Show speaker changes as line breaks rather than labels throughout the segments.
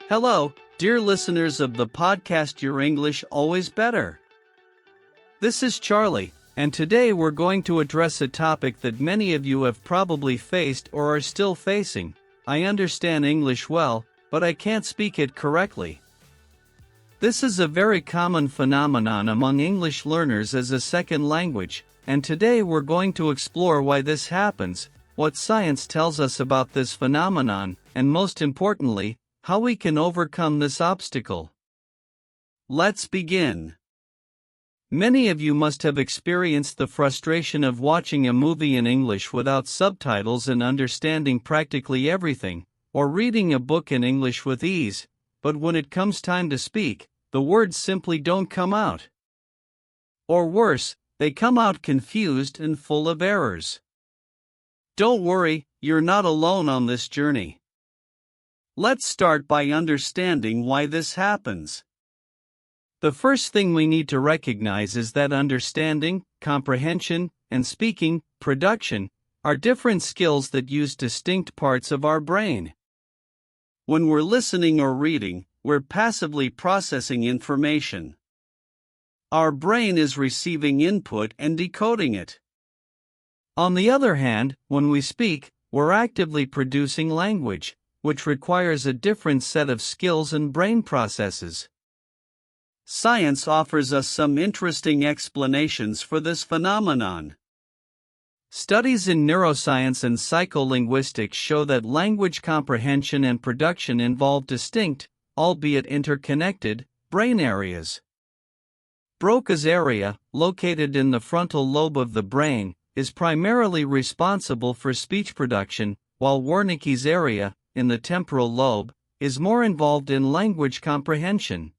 Hello, dear listeners of the podcast Your English Always Better. This is Charlie, and today we're going to address a topic that many of you have probably faced or are still facing. I understand English well, but I can't speak it correctly. This is a very common phenomenon among English learners as a second language, and today we're going to explore why this happens, what science tells us about this phenomenon, and most importantly, how we can overcome this obstacle. Let's begin. Many of you must have experienced the frustration of watching a movie in English without subtitles and understanding practically everything, or reading a book in English with ease, but when it comes time to speak, the words simply don't come out. Or worse, they come out confused and full of errors. Don't worry, you're not alone on this journey. Let's start by understanding why this happens. The first thing we need to recognize is that understanding, comprehension, and speaking, production, are different skills that use distinct parts of our brain. When we're listening or reading, we're passively processing information. Our brain is receiving input and decoding it. On the other hand, when we speak, we're actively producing language, which requires a different set of skills and brain processes. Science offers us some interesting explanations for this phenomenon. Studies in neuroscience and psycholinguistics show that language comprehension and production involve distinct, albeit interconnected, brain areas. Broca's area, located in the frontal lobe of the brain, is primarily responsible for speech production, while Wernicke's area, in the temporal lobe, is more involved in language comprehension.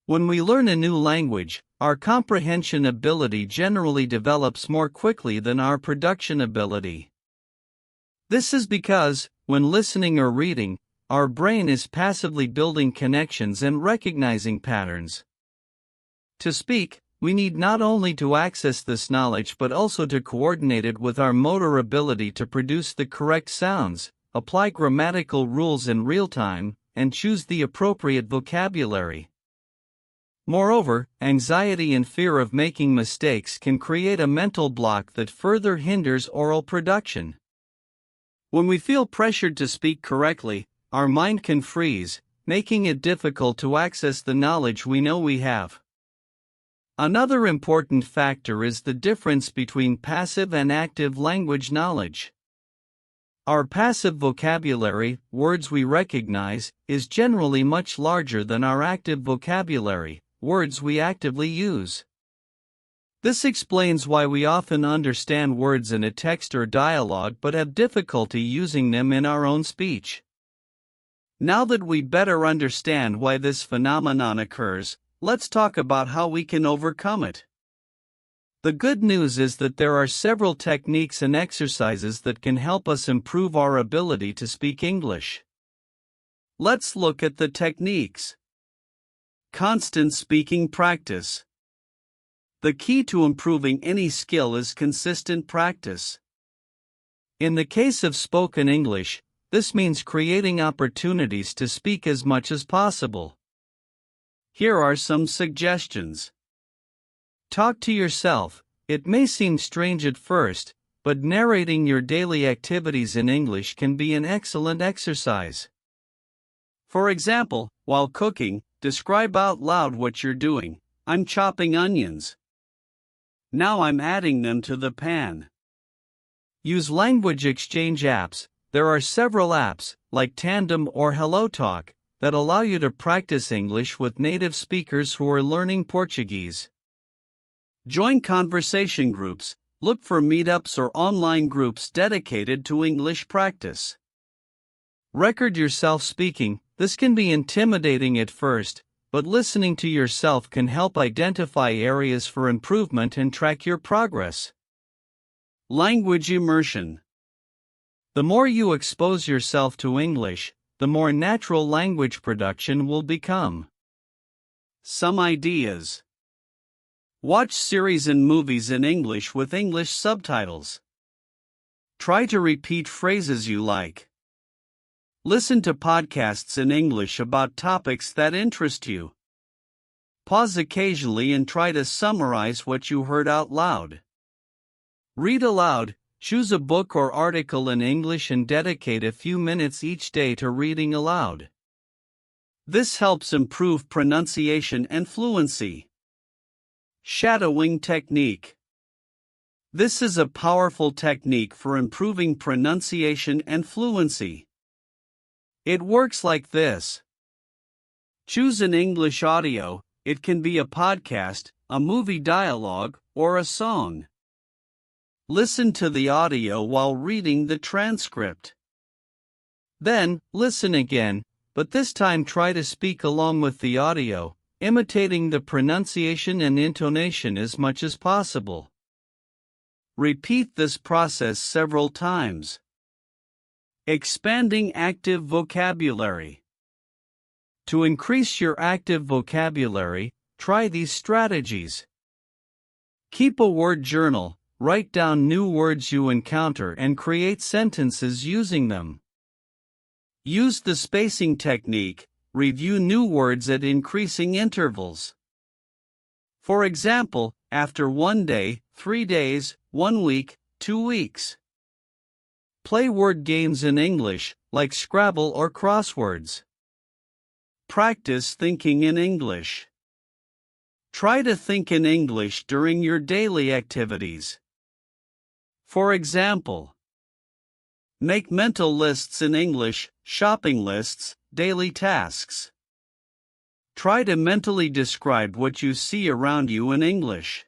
When we learn a new language, our comprehension ability generally develops more quickly than our production ability. This is because, when listening or reading, our brain is passively building connections and recognizing patterns. To speak, we need not only to access this knowledge but also to coordinate it with our motor ability to produce the correct sounds, apply grammatical rules in real time, and choose the appropriate vocabulary. Moreover, anxiety and fear of making mistakes can create a mental block that further hinders oral production. When we feel pressured to speak correctly, our mind can freeze, making it difficult to access the knowledge we know we have. Another important factor is the difference between passive and active language knowledge. Our passive vocabulary, words we recognize, is generally much larger than our active vocabulary, words we actively use. This explains why we often understand words in a text or dialogue but have difficulty using them in our own speech. Now that we better understand why this phenomenon occurs, let's talk about how we can overcome it. The good news is that there are several techniques and exercises that can help us improve our ability to speak English. Let's look at the techniques. Constant speaking practice. The key to improving any skill is consistent practice. In the case of spoken English, this means creating opportunities to speak as much as possible. Here are some suggestions. Talk to yourself. It may seem strange at first, but narrating your daily activities in English can be an excellent exercise. For example, while cooking, describe out loud what you're doing. I'm chopping onions. Now I'm adding them to the pan. Use language exchange apps. There are several apps, like Tandem or HelloTalk, that allow you to practice English with native speakers who are learning Portuguese. Join conversation groups. Look for meetups or online groups dedicated to English practice. Record yourself speaking. This can be intimidating at first, but listening to yourself can help identify areas for improvement and track your progress. Language immersion. The more you expose yourself to English, the more natural language production will become. Some ideas. Watch series and movies in English with English subtitles. Try to repeat phrases you like. Listen to podcasts in English about topics that interest you. Pause occasionally and try to summarize what you heard out loud. Read aloud. Choose a book or article in English and dedicate a few minutes each day to reading aloud. This helps improve pronunciation and fluency. Shadowing technique. This is a powerful technique for improving pronunciation and fluency. It works like this. Choose an English audio. It can be a podcast, a movie dialogue, or a song. Listen to the audio while reading the transcript. Then, listen again, but this time try to speak along with the audio, imitating the pronunciation and intonation as much as possible. Repeat this process several times. Expanding active vocabulary. To increase your active vocabulary, try these strategies. Keep a word journal. Write down new words you encounter and create sentences using them. Use the spacing technique. Review new words at increasing intervals. For example, after 1 day, 3 days, 1 week, 2 weeks. Play word games in English, like Scrabble or crosswords. Practice thinking in English. Try to think in English during your daily activities. For example, make mental lists in English, shopping lists, daily tasks. Try to mentally describe what you see around you in English.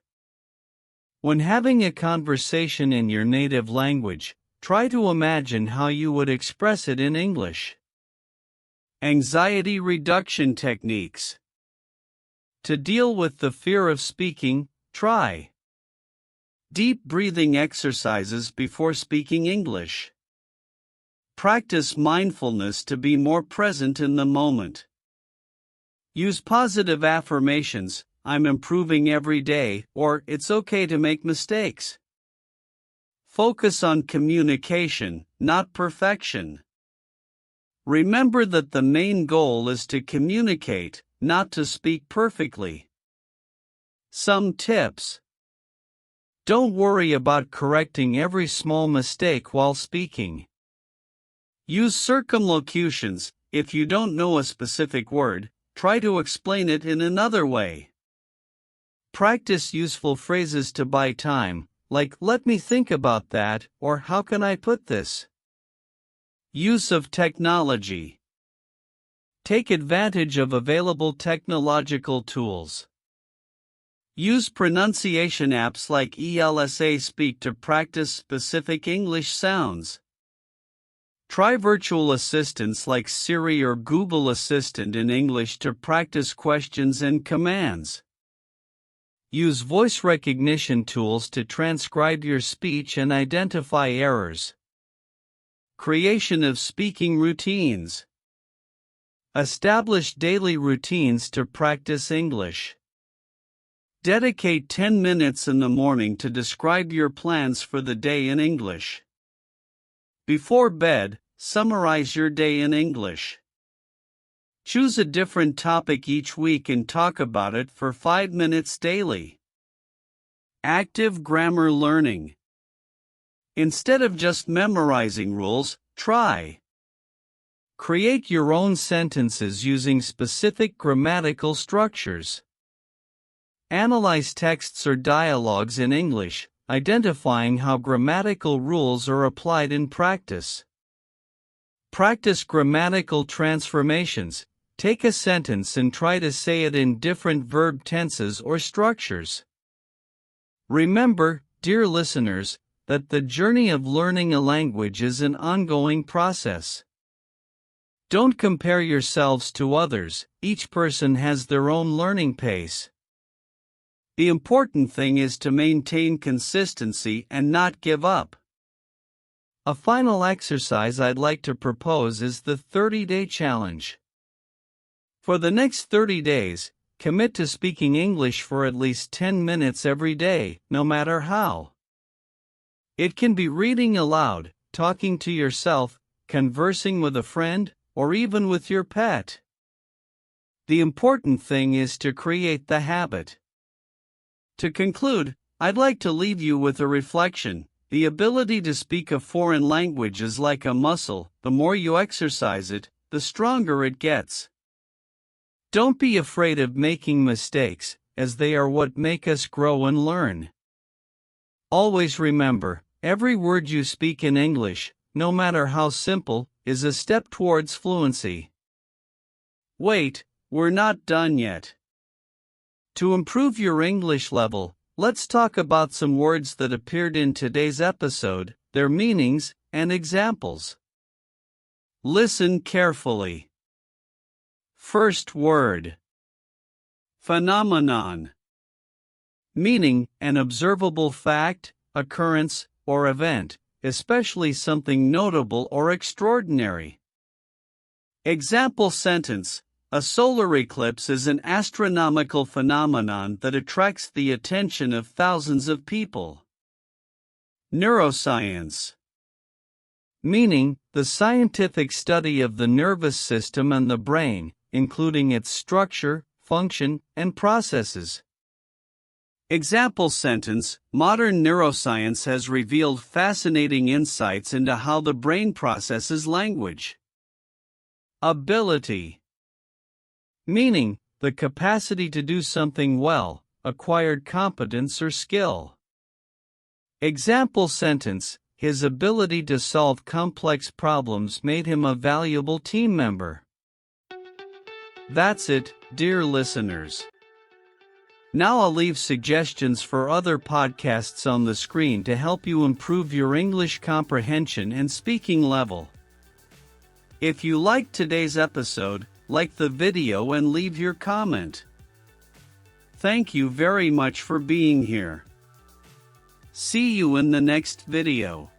When having a conversation in your native language, try to imagine how you would express it in English. Anxiety reduction techniques. To deal with the fear of speaking, try deep breathing exercises before speaking English. Practice mindfulness to be more present in the moment. Use positive affirmations, I'm improving every day, or it's okay to make mistakes. Focus on communication, not perfection. Remember that the main goal is to communicate, not to speak perfectly. Some tips. Don't worry about correcting every small mistake while speaking. Use circumlocutions. If you don't know a specific word, try to explain it in another way. Practice useful phrases to buy time, like let me think about that, or how can I put this? Use of technology. Take advantage of available technological tools. Use pronunciation apps like ELSA Speak to practice specific English sounds. Try virtual assistants like Siri or Google Assistant in English to practice questions and commands. Use voice recognition tools to transcribe your speech and identify errors. Creation of speaking routines. Establish daily routines to practice English. Dedicate 10 minutes in the morning to describe your plans for the day in English. Before bed, summarize your day in English. Choose a different topic each week and talk about it for 5 minutes daily. Active grammar learning. Instead of just memorizing rules, try. Create your own sentences using specific grammatical structures. Analyze texts or dialogues in English, identifying how grammatical rules are applied in practice. Practice grammatical transformations. Take a sentence and try to say it in different verb tenses or structures. Remember, dear listeners, that the journey of learning a language is an ongoing process. Don't compare yourselves to others, each person has their own learning pace. The important thing is to maintain consistency and not give up. A final exercise I'd like to propose is the 30-day challenge. For the next 30 days, commit to speaking English for at least 10 minutes every day, no matter how. It can be reading aloud, talking to yourself, conversing with a friend, or even with your pet. The important thing is to create the habit. To conclude, I'd like to leave you with a reflection. The ability to speak a foreign language is like a muscle. The more you exercise it, the stronger it gets. Don't be afraid of making mistakes, as they are what make us grow and learn. Always remember, every word you speak in English, no matter how simple, is a step towards fluency. Wait, we're not done yet. To improve your English level, let's talk about some words that appeared in today's episode, their meanings, and examples. Listen carefully. First word. Phenomenon. Meaning, an observable fact, occurrence, or event, especially something notable or extraordinary. Example sentence. A solar eclipse is an astronomical phenomenon that attracts the attention of thousands of people. Neuroscience. Meaning, the scientific study of the nervous system and the brain, including its structure, function, and processes. Example sentence. Modern neuroscience has revealed fascinating insights into how the brain processes language. Ability. Meaning, the capacity to do something well, acquired competence or skill. Example sentence. His ability to solve complex problems made him a valuable team member. That's it, dear listeners. Now I'll leave suggestions for other podcasts on the screen to help you improve your English comprehension and speaking level. If you liked today's episode, like the video and leave your comment. Thank you very much for being here. See you in the next video.